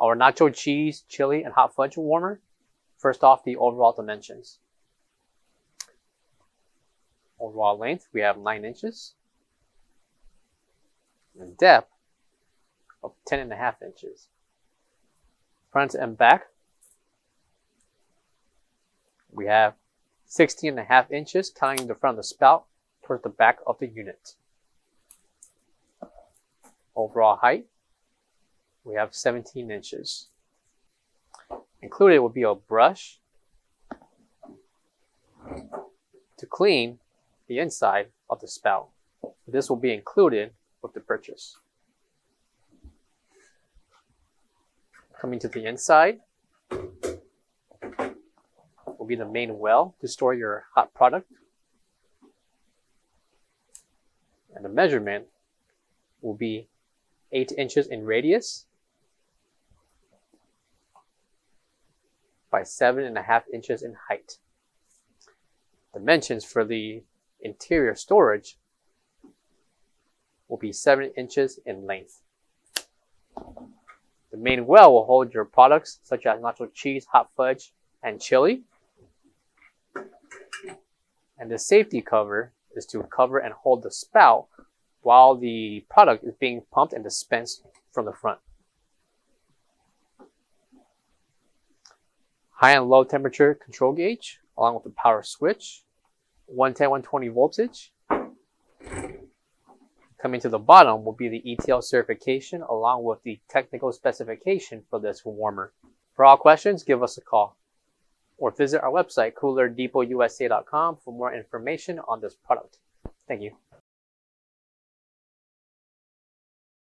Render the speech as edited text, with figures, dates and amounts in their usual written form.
our nacho cheese, chili, and hot fudge warmer. First off, the overall dimensions. Overall length, we have 9 inches. And depth of 10.5 inches. Front and back, we have 16.5 inches, counting the front of the spout towards the back of the unit. Overall height, we have 17 inches. Included will be a brush to clean the inside of the spout. This will be included with the purchase. Coming to the inside will be the main well to store your hot product. And the measurement will be 8 inches in radius by 7.5 inches in height. Dimensions for the interior storage will be 7 inches in length. The main well will hold your products such as nacho cheese, hot fudge, and chili. And the safety cover is to cover and hold the spout while the product is being pumped and dispensed from the front. High and low temperature control gauge along with the power switch, 110, 120 voltage. Coming to the bottom will be the ETL certification along with the technical specification for this warmer. For all questions, give us a call or visit our website, coolerdepotUSA.com, for more information on this product. Thank you.